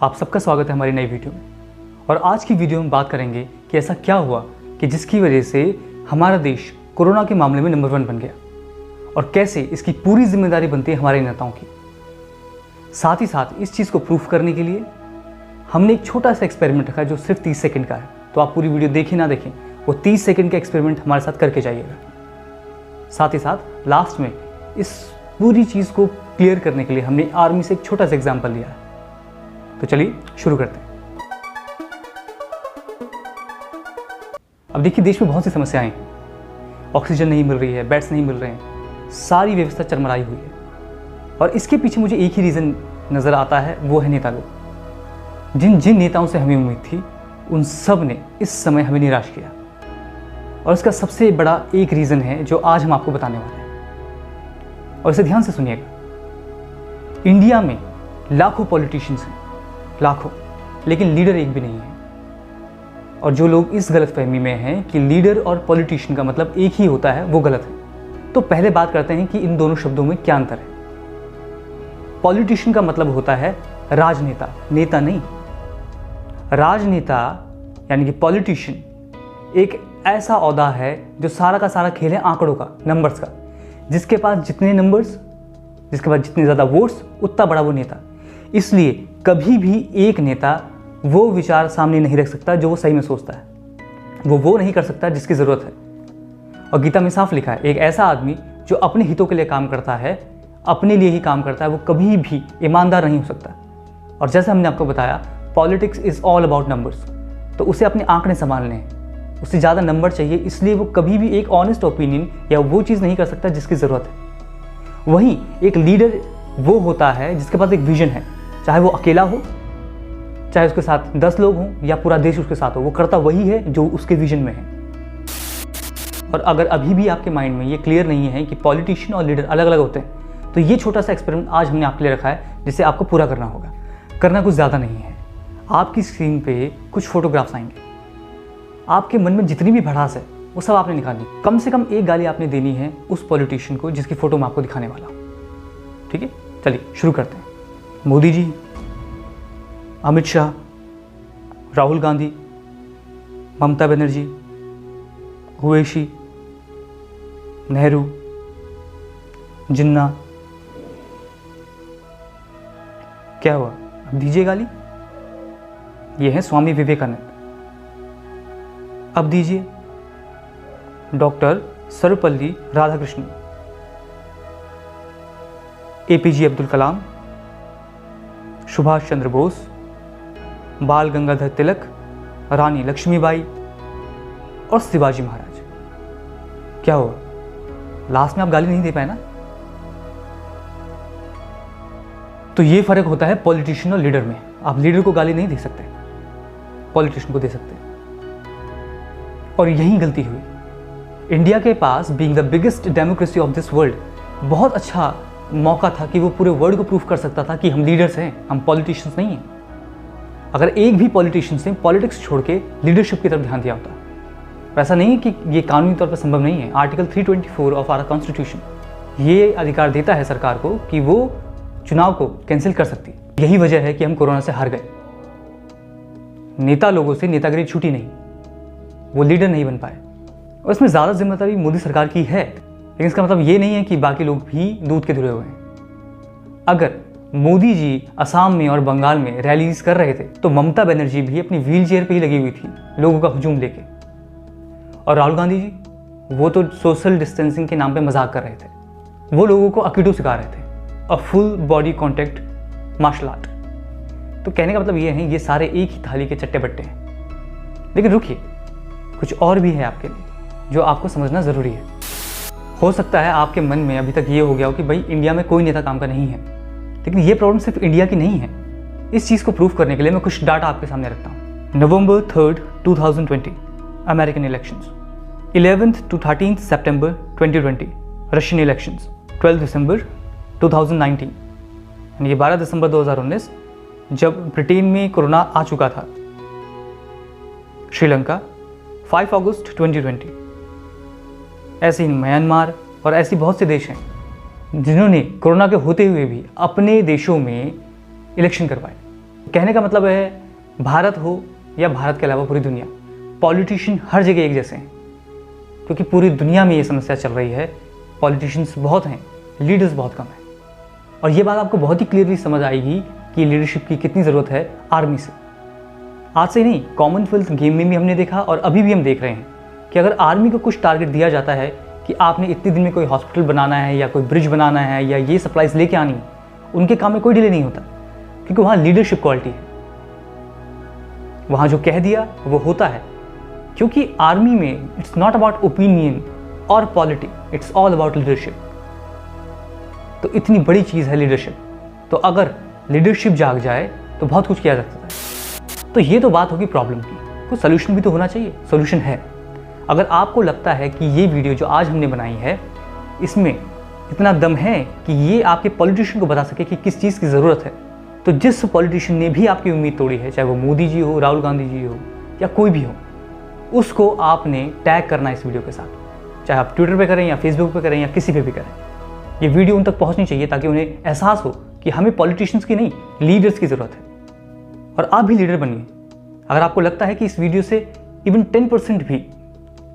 आप सबका स्वागत है हमारी नई वीडियो में। और आज की वीडियो में बात करेंगे कि ऐसा क्या हुआ कि जिसकी वजह से हमारा देश कोरोना के मामले में नंबर 1 बन गया और कैसे इसकी पूरी जिम्मेदारी बनती है हमारे नेताओं की। साथ ही साथ इस चीज़ को प्रूफ करने के लिए हमने एक छोटा सा एक्सपेरिमेंट रखा है जो सिर्फ 30 सेकंड का है। तो आप पूरी वीडियो देखें ना देखें, वो 30 सेकंड का एक्सपेरिमेंट हमारे साथ करके जाइएगा। साथ ही साथ लास्ट में इस पूरी चीज़ को क्लियर करने के लिए हमने आर्मी से एक छोटा सा एग्जाम्पल लिया है। तो चलिए शुरू करते हैं। अब देखिए, देश में बहुत सी समस्याएं हैं। ऑक्सीजन नहीं मिल रही है, बेड्स नहीं मिल रहे हैं, सारी व्यवस्था चरमराई हुई है। और इसके पीछे मुझे एक ही रीज़न नज़र आता है, वो है नेता लोग। जिन जिन नेताओं से हमें उम्मीद थी उन सब ने इस समय हमें निराश किया। और इसका सबसे बड़ा एक रीज़न है जो आज हम आपको बताने वाले हैं, और इसे ध्यान से सुनिएगा। इंडिया में लाखों पॉलिटिशियंस हैं, लाखों, लेकिन लीडर एक भी नहीं है। और जो लोग इस गलतफहमी में हैं कि लीडर और पॉलिटिशियन का मतलब एक ही होता है, वो गलत है। तो पहले बात करते हैं कि इन दोनों शब्दों में क्या अंतर है। पॉलिटिशियन का मतलब होता है राजनेता, नेता नहीं। राजनेता यानी कि पॉलिटिशियन एक ऐसा ओहदा है जो सारा का सारा खेल है आंकड़ों का, नंबर्स का। जिसके पास जितने नंबर्स, जिसके पास जितने ज़्यादा वोट्स, उतना बड़ा वो नेता। इसलिए कभी भी एक नेता वो विचार सामने नहीं रख सकता जो वो सही में सोचता है। वो नहीं कर सकता जिसकी ज़रूरत है। और गीता में साफ लिखा है, एक ऐसा आदमी जो अपने हितों के लिए काम करता है, अपने लिए ही काम करता है, वो कभी भी ईमानदार नहीं हो सकता। और जैसे हमने आपको बताया, politics is all about numbers. तो उसे अपने आंकड़े संभालने हैं, उससे ज़्यादा नंबर चाहिए, इसलिए वो कभी भी एक ऑनेस्ट ओपिनियन या वो चीज़ नहीं कर सकता जिसकी ज़रूरत है। वहीं एक लीडर वो होता है जिसके पास एक विजन है, चाहे वो अकेला हो, चाहे उसके साथ 10 लोग हों या पूरा देश उसके साथ हो, वो करता वही है जो उसके विजन में है। और अगर अभी भी आपके माइंड में ये क्लियर नहीं है कि पॉलिटिशियन और लीडर अलग अलग होते हैं, तो ये छोटा सा एक्सपेरिमेंट आज हमने आपके लिए रखा है, जिसे आपको पूरा करना होगा। करना कुछ ज़्यादा नहीं है। आपकी स्क्रीन पे कुछ फोटोग्राफ्स आएंगे, आपके मन में जितनी भी भड़ास है वो सब आपने निकालनी। कम से कम एक गाली आपने देनी है उस पॉलिटिशियन को जिसकी फ़ोटो मैं आपको दिखाने वाला हूँ। ठीक है, चलिए शुरू करते हैं। मोदी जी, अमित शाह, राहुल गांधी, ममता बनर्जी, ओवैसी, नेहरू, जिन्ना। क्या हुआ, अब दीजिए गाली। ये है स्वामी विवेकानंद। अब दीजिए डॉक्टर सर्वपल्ली राधाकृष्णन, एपीजे अब्दुल कलाम, सुभाष चंद्र बोस, बाल गंगाधर तिलक, रानी लक्ष्मीबाई और शिवाजी महाराज। क्या हुआ, लास्ट में आप गाली नहीं दे पाए ना। तो ये फर्क होता है पॉलिटिशियन और लीडर में। आप लीडर को गाली नहीं दे सकते, पॉलिटिशियन को दे सकते। और यही गलती हुई। इंडिया के पास being the biggest democracy of this world बहुत अच्छा मौका था कि वो पूरे वर्ल्ड को प्रूफ कर सकता था कि हम लीडर्स हैं, हम पॉलिटिशियंस नहीं हैं। अगर एक भी पॉलिटिशियंस ने पॉलिटिक्स छोड़ के लीडरशिप की तरफ ध्यान दिया होता। ऐसा नहीं है कि ये कानूनी तौर पर संभव नहीं है। आर्टिकल 324 ऑफ आवर कॉन्स्टिट्यूशन ये अधिकार देता है सरकार को कि वो चुनाव को कैंसिल कर सकती है। यही वजह है कि हम कोरोना से हार गए। नेता लोगों से नेतागिरी छूटी नहीं, वो लीडर नहीं बन पाए। और इसमें ज़्यादा जिम्मेदारी मोदी सरकार की है, लेकिन इसका मतलब ये नहीं है कि बाकी लोग भी दूध के धुले हुए हैं। अगर मोदी जी असम में और बंगाल में रैलीज कर रहे थे तो ममता बनर्जी भी अपनी व्हील चेयर पर ही लगी हुई थी लोगों का हुजूम लेके। और राहुल गांधी जी, वो तो सोशल डिस्टेंसिंग के नाम पे मजाक कर रहे थे। वो लोगों को अकीडो सिखा रहे थे, a full body contact martial art. तो कहने का मतलब ये है, ये सारे एक ही थाली के चट्टे बट्टे हैं। लेकिन रुकिए, कुछ और भी है आपके लिए जो आपको समझना ज़रूरी है। हो सकता है आपके मन में अभी तक ये हो गया हो कि भाई इंडिया में कोई नेता काम का नहीं है, लेकिन ये प्रॉब्लम सिर्फ इंडिया की नहीं है। इस चीज़ को प्रूफ करने के लिए मैं कुछ डाटा आपके सामने रखता हूँ। नवंबर 3, 2020 American elections, 11th to 13th September 2020 Russian elections, 12 दिसंबर 2019 यानी कि 12 दिसंबर 2019 जब ब्रिटेन में कोरोना आ चुका था। श्रीलंका 5 अगस्त 2020। ऐसे ही म्यांमार और ऐसी बहुत से देश हैं जिन्होंने कोरोना के होते हुए भी अपने देशों में इलेक्शन करवाए। कहने का मतलब है, भारत हो या भारत के अलावा पूरी दुनिया, पॉलिटिशियन हर जगह एक जैसे हैं, क्योंकि पूरी दुनिया में ये समस्या चल रही है। पॉलिटिशियंस बहुत हैं, लीडर्स बहुत कम हैं। और ये बात आपको बहुत ही क्लियरली समझ आएगी कि लीडरशिप की कितनी ज़रूरत है आर्मी से। आज से नहीं, कॉमनवेल्थ गेम में भी हमने देखा और अभी भी हम देख रहे हैं कि अगर आर्मी को कुछ टारगेट दिया जाता है कि आपने इतने दिन में कोई हॉस्पिटल बनाना है या कोई ब्रिज बनाना है या ये सप्लाईज लेके आनी है, उनके काम में कोई डिले नहीं होता, क्योंकि वहाँ लीडरशिप क्वालिटी है। वहाँ जो कह दिया वो होता है, क्योंकि आर्मी में इट्स नॉट अबाउट ओपिनियन और politics, it's all about leadership. तो इतनी बड़ी चीज़ है लीडरशिप। तो अगर लीडरशिप जाग जाए तो बहुत कुछ किया जा सकता है। तो ये तो बात होगी प्रॉब्लम की, कोई सोल्यूशन भी तो होना चाहिए। सोल्यूशन है। अगर आपको लगता है कि ये वीडियो जो आज हमने बनाई है इसमें इतना दम है कि ये आपके पॉलिटिशियन को बता सके कि किस चीज़ की ज़रूरत है, तो जिस पॉलिटिशियन ने भी आपकी उम्मीद तोड़ी है, चाहे वो मोदी जी हो, राहुल गांधी जी हो या कोई भी हो, उसको आपने टैग करना है इस वीडियो के साथ। चाहे आप ट्विटर पे करें या फेसबुक पे करें या किसी पे भी करें, ये वीडियो उन तक पहुंचनी चाहिए ताकि उन्हें एहसास हो कि हमें पॉलिटिशियंस की नहीं, लीडर्स की ज़रूरत है। और आप भी लीडर बनिए। अगर आपको लगता है कि इस वीडियो से इवन 10% भी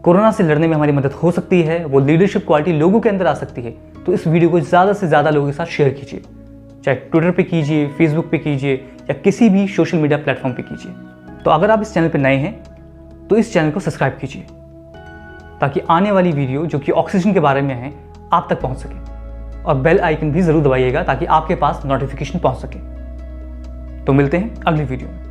कोरोना से लड़ने में हमारी मदद हो सकती है, वो लीडरशिप क्वालिटी लोगों के अंदर आ सकती है, तो इस वीडियो को ज़्यादा से ज़्यादा लोगों के साथ शेयर कीजिए। चाहे ट्विटर पे कीजिए, फेसबुक पे कीजिए या किसी भी सोशल मीडिया प्लेटफॉर्म पे कीजिए। तो अगर आप इस चैनल पे नए हैं तो इस चैनल को सब्सक्राइब कीजिए, ताकि आने वाली वीडियो जो कि ऑक्सीजन के बारे में है आप तक पहुंच सके। और बेल आइकन भी ज़रूर दबाइएगा ताकि आपके पास नोटिफिकेशन पहुंच सके। तो मिलते हैं अगली वीडियो में।